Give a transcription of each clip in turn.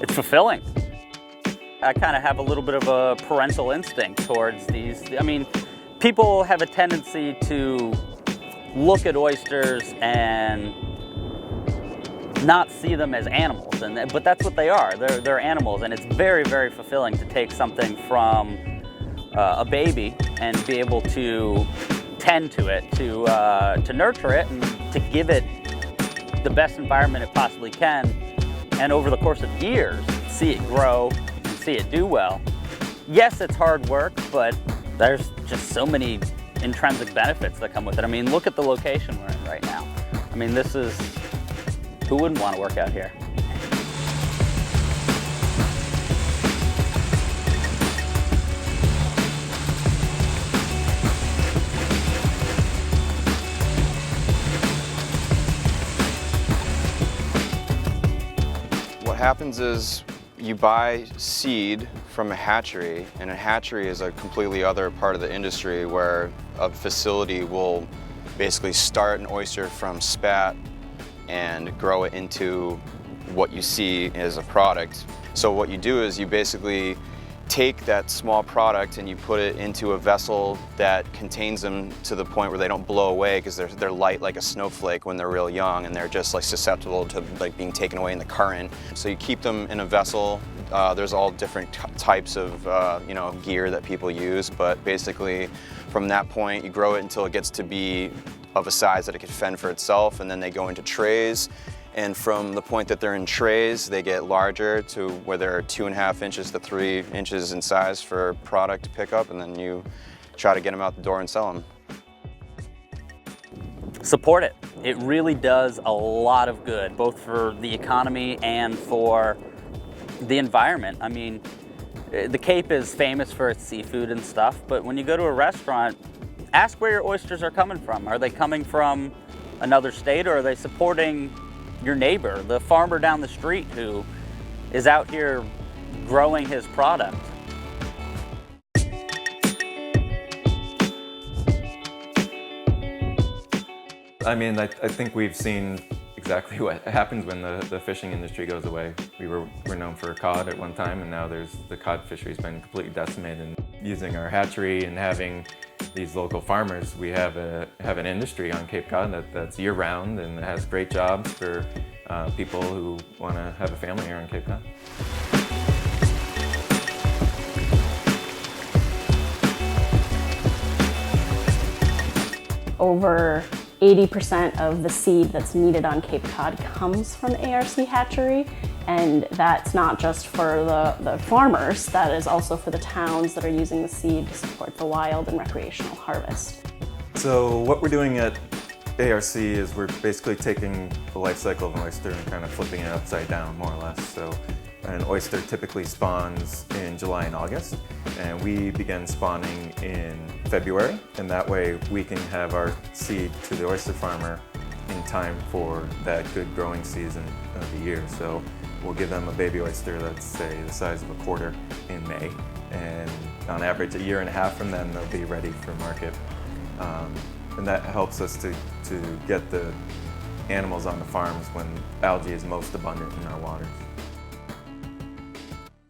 it's fulfilling. I kind of have a little bit of a parental instinct towards these. I mean, people have a tendency to look at oysters and not see them as animals, but that's what they are. They're animals, and it's very, very fulfilling to take something from a baby and be able to tend to it, to nurture it, and to give it the best environment it possibly can, and over the course of years, see it grow, see it do well. Yes, it's hard work, but there's just so many intrinsic benefits that come with it. I mean, look at the location we're in right now. I mean, who wouldn't want to work out here? What happens is you buy seed from a hatchery, and a hatchery is a completely other part of the industry where a facility will basically start an oyster from spat and grow it into what you see as a product. So what you do is you basically take that small product and you put it into a vessel that contains them to the point where they don't blow away, because they're light like a snowflake when they're real young, and they're just like susceptible to like being taken away in the current. So you keep them in a vessel. There's all different types of gear that people use, but basically from that point you grow it until it gets to be of a size that it can fend for itself, and then they go into trays. And from the point that they're in trays, they get larger to where they're 2.5 inches to 3 inches in size for product to pick up, and then you try to get them out the door and sell them. Support it. It really does a lot of good, both for the economy and for the environment. I mean, the Cape is famous for its seafood and stuff, but when you go to a restaurant, ask where your oysters are coming from. Are they coming from another state, or are they supporting your neighbor, the farmer down the street who is out here growing his product? I mean, I think we've seen exactly what happens when the fishing industry goes away. We're known for cod at one time, and now the cod fishery's been completely decimated. And using our hatchery and having these local farmers, we have an industry on Cape Cod that's year-round and has great jobs for people who want to have a family here on Cape Cod. Over 80% of the seed that's needed on Cape Cod comes from the ARC hatchery, and that's not just for the farmers, that is also for the towns that are using the seed to support the wild and recreational harvest. So what we're doing at ARC is we're basically taking the life cycle of an oyster and kind of flipping it upside down, more or less. So an oyster typically spawns in July and August, and we begin spawning in February, and that way we can have our seed to the oyster farmer in time for that good growing season of the year. So we'll give them a baby oyster that's, say, the size of a quarter in May, and on average 1.5 years from then they'll be ready for market. And that helps us to get the animals on the farms when algae is most abundant in our waters.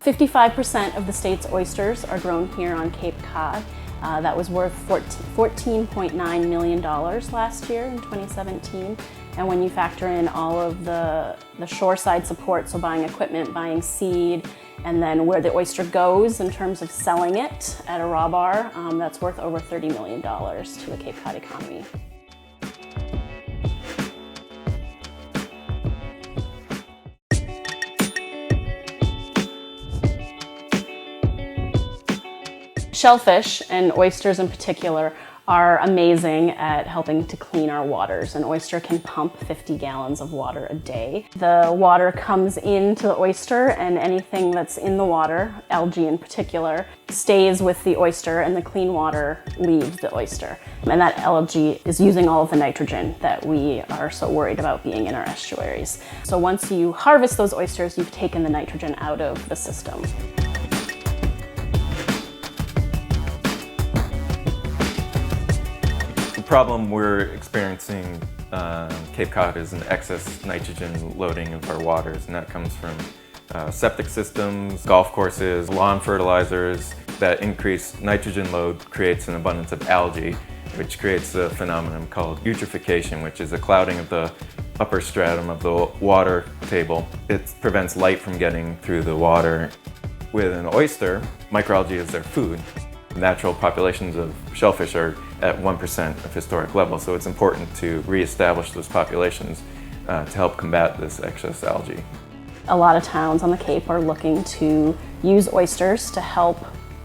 55% of the state's oysters are grown here on Cape Cod. That was worth $14.9 million last year in 2017. And when you factor in all of the shoreside support, so buying equipment, buying seed, and then where the oyster goes in terms of selling it at a raw bar, that's worth over $30 million to the Cape Cod economy. Shellfish, and oysters in particular, are amazing at helping to clean our waters. An oyster can pump 50 gallons of water a day. The water comes into the oyster, and anything that's in the water, algae in particular, stays with the oyster, and the clean water leaves the oyster. And that algae is using all of the nitrogen that we are so worried about being in our estuaries. So once you harvest those oysters, you've taken the nitrogen out of the system. The problem we're experiencing Cape Cod is an excess nitrogen loading of our waters, and that comes from septic systems, golf courses, lawn fertilizers that increase nitrogen load creates an abundance of algae, which creates a phenomenon called eutrophication, which is a clouding of the upper stratum of the water table. It prevents light from getting through the water. With an oyster, microalgae is their food. Natural populations of shellfish are at 1% of historic level, so it's important to reestablish those populations to help combat this excess algae. A lot of towns on the Cape are looking to use oysters to help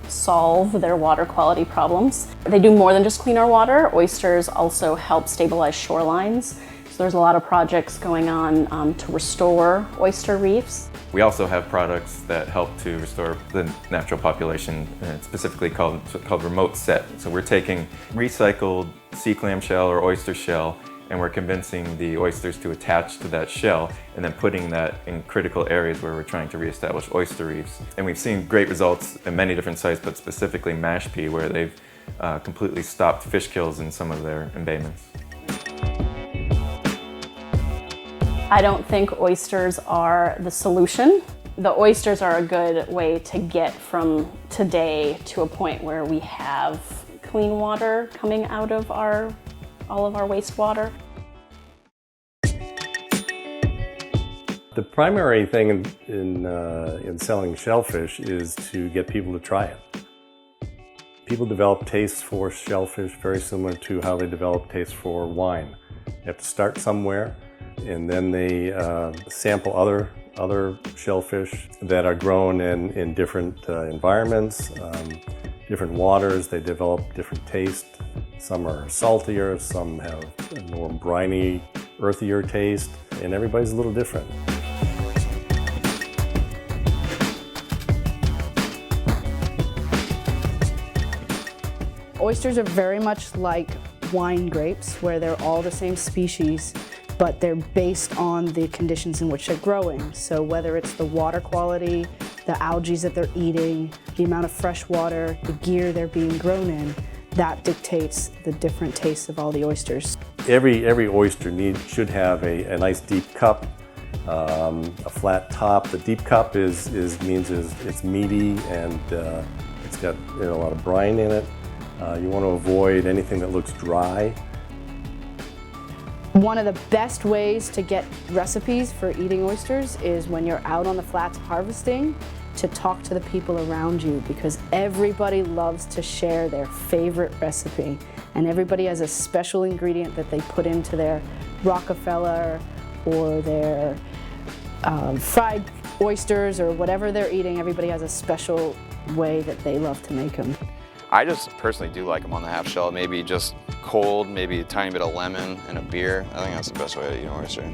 solve their water quality problems. They do more than just clean our water. Oysters also help stabilize shorelines. So there's a lot of projects going on to restore oyster reefs. We also have products that help to restore the natural population, specifically called remote set. So we're taking recycled sea clam shell or oyster shell, and we're convincing the oysters to attach to that shell and then putting that in critical areas where we're trying to reestablish oyster reefs. And we've seen great results in many different sites, but specifically Mashpee, where they've completely stopped fish kills in some of their embayments. I don't think oysters are the solution. The oysters are a good way to get from today to a point where we have clean water coming out of all of our wastewater. The primary thing in selling shellfish is to get people to try it. People develop tastes for shellfish very similar to how they develop tastes for wine. You have to start somewhere, and then they sample other shellfish that are grown in different environments, different waters. They develop different tastes. Some are saltier, some have a more briny, earthier taste, and everybody's a little different. Oysters are very much like wine grapes, where they're all the same species, but they're based on the conditions in which they're growing. So whether it's the water quality, the algae that they're eating, the amount of fresh water, the gear they're being grown in, that dictates the different tastes of all the oysters. Every oyster should have a nice deep cup, a flat top. The deep cup means it's meaty and it's got a lot of brine in it. You want to avoid anything that looks dry. One of the best ways to get recipes for eating oysters is when you're out on the flats harvesting, to talk to the people around you, because everybody loves to share their favorite recipe, and everybody has a special ingredient that they put into their Rockefeller or their fried oysters or whatever they're eating. Everybody has a special way that they love to make them. I just personally do like them on the half shell, maybe just cold, maybe a tiny bit of lemon and a beer. I think that's the best way to eat an oyster.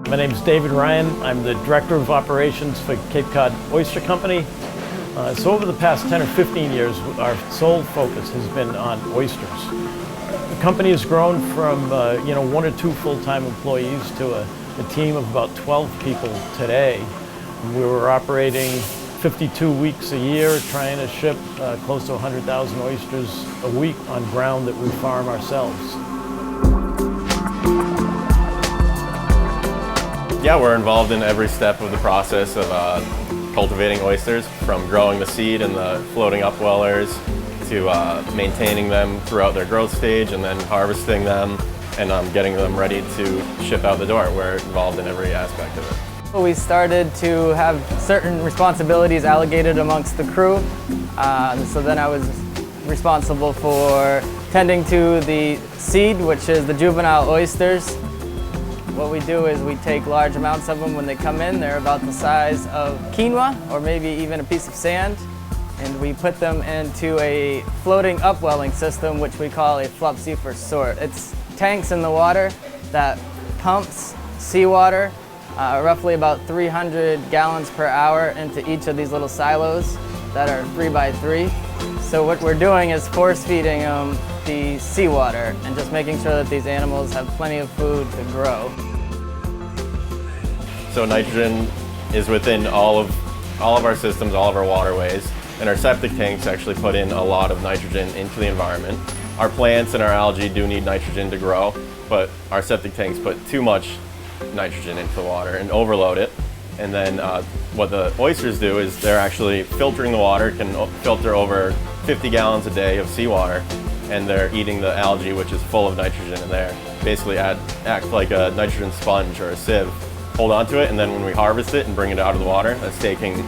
My name is David Ryan. I'm the Director of Operations for Cape Cod Oyster Company. So over the past 10 or 15 years, our sole focus has been on oysters. The company has grown from 1 or 2 full-time employees to a team of about 12 people today. We were operating 52 weeks a year, trying to ship close to 100,000 oysters a week on ground that we farm ourselves. Yeah, we're involved in every step of the process of cultivating oysters, from growing the seed and the floating upwellers to maintaining them throughout their growth stage and then harvesting them and getting them ready to ship out the door. We're involved in every aspect of it. We started to have certain responsibilities allocated amongst the crew. So then I was responsible for tending to the seed, which is the juvenile oysters. What we do is we take large amounts of them when they come in. They're about the size of quinoa or maybe even a piece of sand. And we put them into a floating upwelling system, which we call a Flopsiffer sort. It's tanks in the water that pumps seawater roughly about 300 gallons per hour into each of these little silos that are 3 by 3. So what we're doing is force feeding them the seawater and just making sure that these animals have plenty of food to grow. So nitrogen is within all of our systems, all of our waterways, and our septic tanks actually put in a lot of nitrogen into the environment. Our plants and our algae do need nitrogen to grow, but our septic tanks put too much nitrogen into the water and overload it. And then what the oysters do is they're actually filtering the water, can filter over 50 gallons a day of seawater, and they're eating the algae, which is full of nitrogen in there. Basically act like a nitrogen sponge or a sieve. Hold onto it, and then when we harvest it and bring it out of the water, that's taking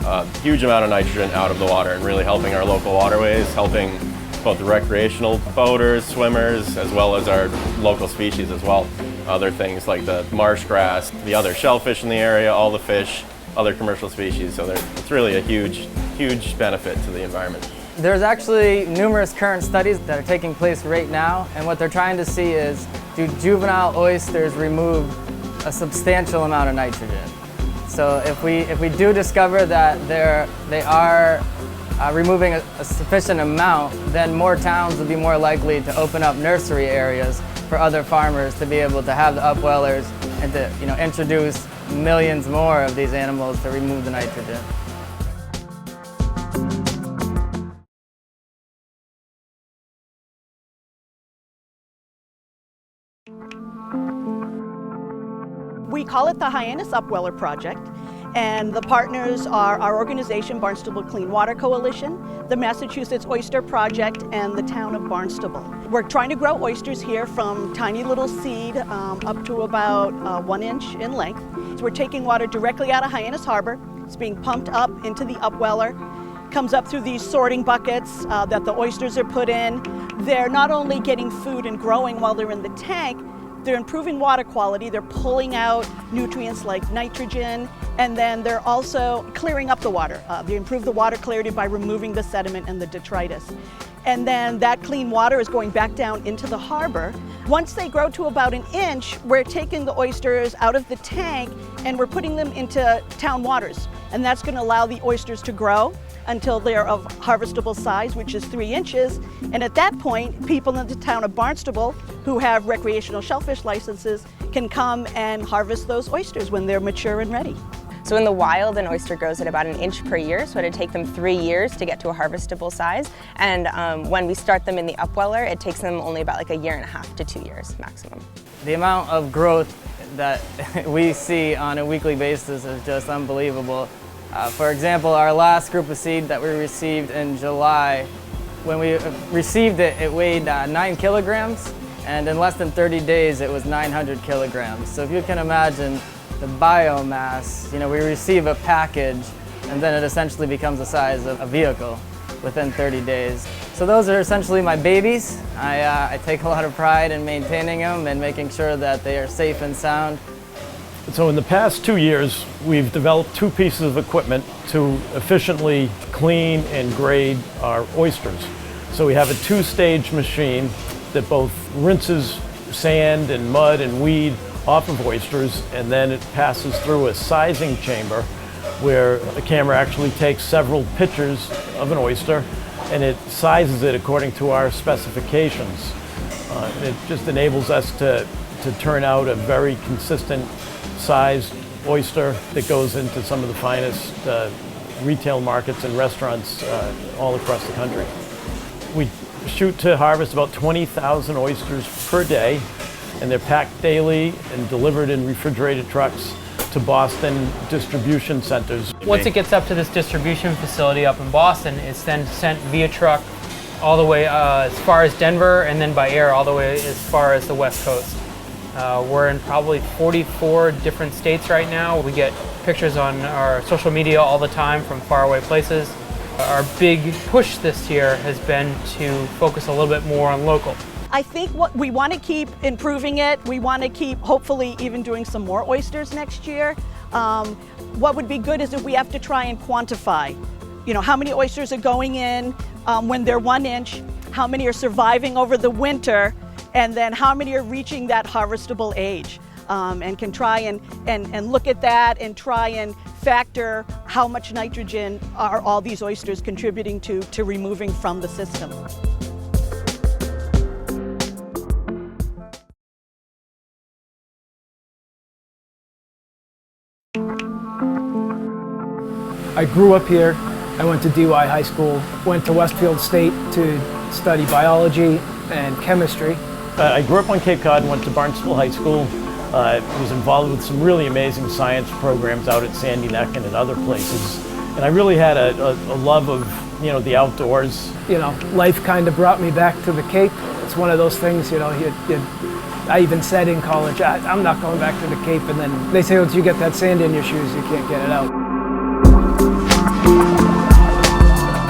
a huge amount of nitrogen out of the water and really helping our local waterways, helping both the recreational boaters, swimmers, as well as our local species as well. Other things like the marsh grass, the other shellfish in the area, all the fish, other commercial species. So it's really a huge, huge benefit to the environment. There's actually numerous current studies that are taking place right now, and what they're trying to see is, do juvenile oysters remove a substantial amount of nitrogen? So if we do discover that they are removing a sufficient amount, then more towns will be more likely to open up nursery areas for other farmers to be able to have the upwellers and to introduce millions more of these animals to remove the nitrogen. We call it the Hyannis Upweller Project, and the partners are our organization, Barnstable Clean Water Coalition, the Massachusetts Oyster Project, and the town of Barnstable. We're trying to grow oysters here from tiny little seed up to about 1 inch in length. So we're taking water directly out of Hyannis Harbor. It's being pumped up into the upweller, comes up through these sorting buckets that the oysters are put in. They're not only getting food and growing while they're in the tank, they're improving water quality, they're pulling out nutrients like nitrogen, and then they're also clearing up the water. They improve the water clarity by removing the sediment and the detritus. And then that clean water is going back down into the harbor. Once they grow to about 1 inch, we're taking the oysters out of the tank and we're putting them into town waters. And that's going to allow the oysters to grow until they're of harvestable size, which is 3 inches. And at that point, people in the town of Barnstable who have recreational shellfish licenses can come and harvest those oysters when they're mature and ready. So in the wild, an oyster grows at about 1 inch per year, so it'd take them 3 years to get to a harvestable size. And when we start them in the upweller, it takes them only about like 1.5 to 2 years maximum. The amount of growth that we see on a weekly basis is just unbelievable. For example, our last group of seed that we received in July, when we received it, it weighed 9 kilograms, and in less than 30 days, it was 900 kilograms. So if you can imagine the biomass, we receive a package, and then it essentially becomes the size of a vehicle within 30 days. So those are essentially my babies. I take a lot of pride in maintaining them and making sure that they are safe and sound. So in the past 2 years, we've developed 2 pieces of equipment to efficiently clean and grade our oysters. So we have a 2-stage machine that both rinses sand and mud and weed off of oysters, and then it passes through a sizing chamber where the camera actually takes several pictures of an oyster and it sizes it according to our specifications. It just enables us to turn out a very consistent sized oyster that goes into some of the finest retail markets and restaurants all across the country. We shoot to harvest about 20,000 oysters per day, and they're packed daily and delivered in refrigerated trucks to Boston distribution centers. Once it gets up to this distribution facility up in Boston, it's then sent via truck all the way as far as Denver, and then by air all the way as far as the West Coast. We're in probably 44 different states right now. We get pictures on our social media all the time from faraway places. Our big push this year has been to focus a little bit more on local. I think we want to keep improving it. We want to keep hopefully even doing some more oysters next year. What would be good is if we have to try and quantify, how many oysters are going in when they're 1 inch, how many are surviving over the winter, and then how many are reaching that harvestable age. and can try and look at that and try and factor how much nitrogen are all these oysters contributing to removing from the system. I grew up here. I went to DY High School, went to Westfield State to study biology and chemistry. I grew up on Cape Cod and went to Barnstable High School. Was involved with some really amazing science programs out at Sandy Neck and at other places. And I really had a love of, the outdoors. Life kind of brought me back to the Cape. It's one of those things, I even said in college, I'm not going back to the Cape. And then they say once you get that sand in your shoes, you can't get it out.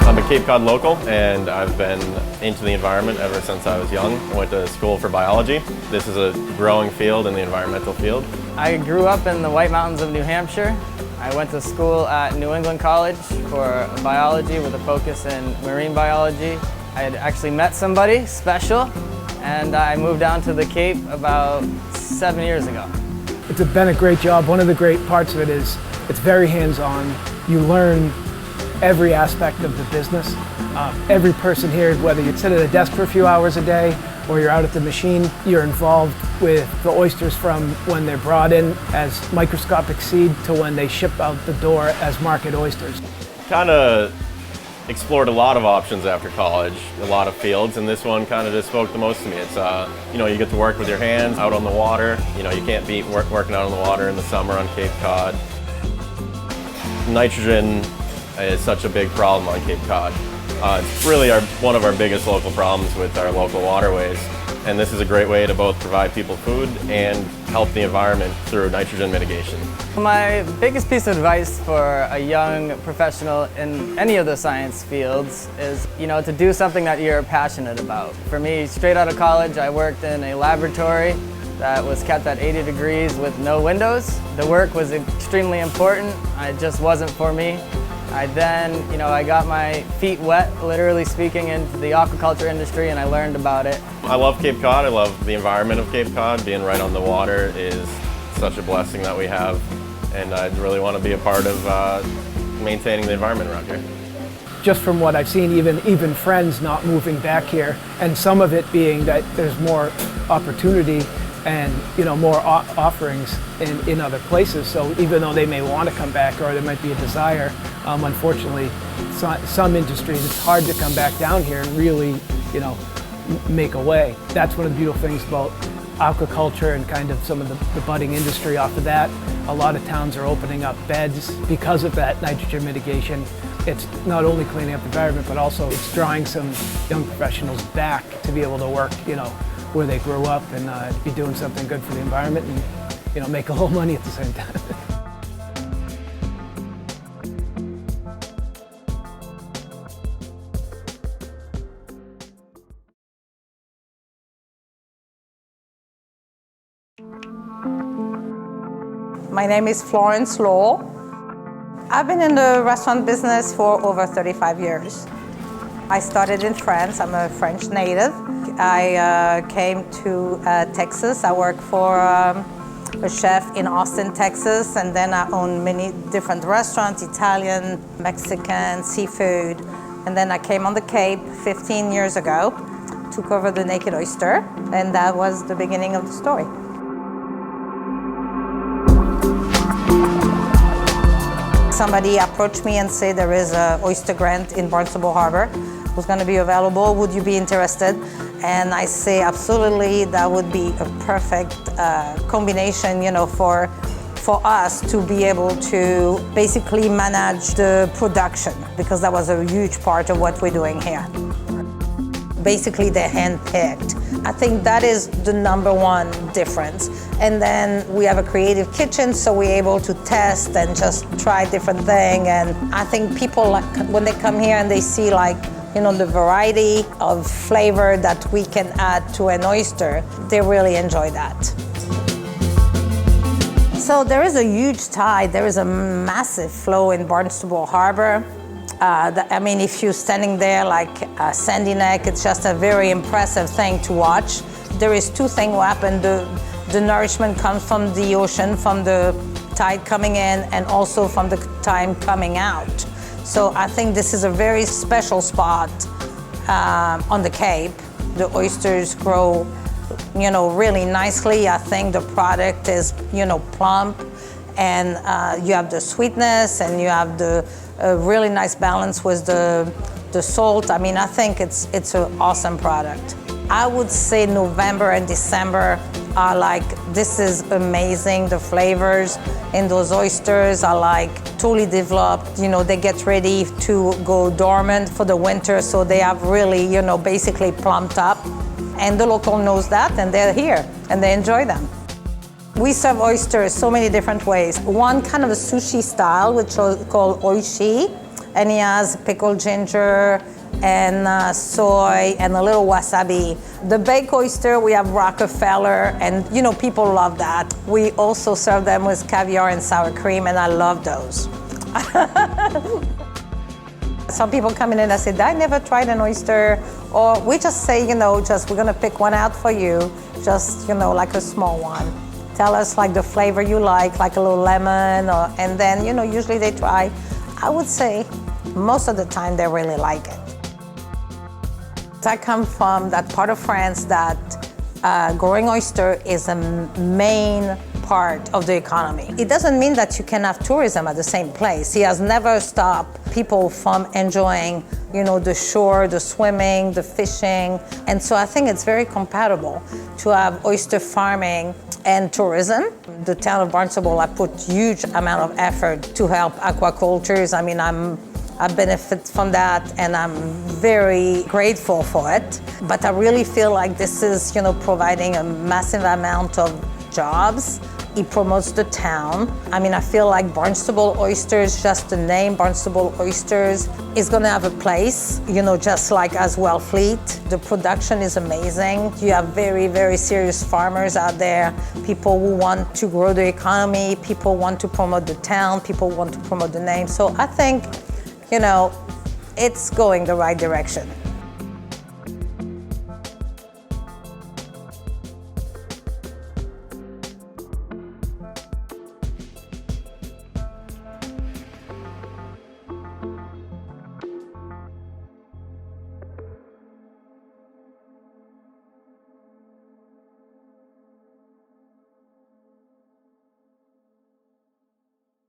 I'm a Cape Cod local, and I've been into the environment ever since I was young. I went to school for biology. This is a growing field in the environmental field. I grew up in the White Mountains of New Hampshire. I went to school at New England College for biology with a focus in marine biology. I had actually met somebody special, and I moved down to the Cape about 7 years ago. It's been a great job. One of the great parts of it is it's very hands-on. You learn every aspect of the business. Every person here, whether you sit at a desk for a few hours a day or you're out at the machine, you're involved with the oysters from when they're brought in as microscopic seed to when they ship out the door as market oysters. Kind of explored a lot of options after college, a lot of fields, and this one kind of just spoke the most to me. It's, you get to work with your hands out on the water. You can't beat working out on the water in the summer on Cape Cod. Nitrogen is such a big problem on Cape Cod. It's really one of our biggest local problems with our local waterways, and this is a great way to both provide people food and help the environment through nitrogen mitigation. My biggest piece of advice for a young professional in any of the science fields is, to do something that you're passionate about. For me, straight out of college, I worked in a laboratory that was kept at 80 degrees with no windows. The work was extremely important. It just wasn't for me. I then, I got my feet wet, literally speaking, into the aquaculture industry, and I learned about it. I love Cape Cod. I love the environment of Cape Cod. Being right on the water is such a blessing that we have, and I really want to be a part of maintaining the environment around here. Just from what I've seen, even friends not moving back here, and some of it being that there's more opportunity and more offerings in other places. So even though they may want to come back or there might be a desire, unfortunately, some industries it's hard to come back down here and really make a way. That's one of the beautiful things about aquaculture and kind of some of the budding industry off of that. A lot of towns are opening up beds because of that nitrogen mitigation. It's not only cleaning up the environment, but also it's drawing some young professionals back to be able to work where they grew up and be doing something good for the environment and make a little money at the same time. My name is Florence Lowell. I've been in the restaurant business for over 35 years. I started in France. I'm a French native. I came to Texas. I worked for a chef in Austin, Texas, and then I owned many different restaurants, Italian, Mexican, seafood. And then I came on the Cape 15 years ago, took over the Naked Oyster, and that was the beginning of the story. Somebody approached me and said there is an oyster grant in Barnstable Harbor. Was going to be available. Would you be interested? And I say absolutely. That would be a perfect combination, for us to be able to basically manage the production, because that was a huge part of what we're doing here. Basically, they're hand-picked. I think that is the number one difference. And then we have a creative kitchen, so we're able to test and just try different things. And I think people, when they come here and they see the variety of flavor that we can add to an oyster, they really enjoy that. So there is a huge tide. There is a massive flow in Barnstable Harbor. If you're standing there like Sandy Neck, it's just a very impressive thing to watch. There is two things that happen. The nourishment comes from the ocean, from the tide coming in, and also from the tide coming out. So I think this is a very special spot on the Cape. The oysters grow, really nicely. I think the product is, plump, and you have the sweetness, and you have the really nice balance with the salt. I mean, I think it's an awesome product. I would say November and December are like, this is amazing. The flavors in those oysters are like totally developed. They get ready to go dormant for the winter, so they have really, basically plumped up. And the local knows that, and they're here, and they enjoy them. We serve oysters so many different ways. One kind of a sushi style, which is called oishi, and he has pickled ginger and soy and a little wasabi. The baked oyster, we have Rockefeller, and people love that. We also serve them with caviar and sour cream, and I love those. Some people come in and I say, I never tried an oyster, or we just say, we're gonna pick one out for you, just, like a small one. Tell us like the flavor you like a little lemon, and then, usually they try. I would say most of the time they really like it. I come from that part of France that growing oyster is a main part of the economy. It doesn't mean that you can have tourism at the same place. It has never stopped people from enjoying, the shore, the swimming, the fishing. And so I think it's very compatible to have oyster farming and tourism. The town of Barnstable, I put huge amount of effort to help aquacultures. I mean, I benefit from that, and I'm very grateful for it. But I really feel like this is, providing a massive amount of jobs. It promotes the town. I mean, I feel like Barnstable Oysters, just the name Barnstable Oysters, is gonna have a place, just like as Wellfleet. The production is amazing. You have very, very serious farmers out there, people who want to grow the economy, people want to promote the town, people want to promote the name. So I think, it's going the right direction.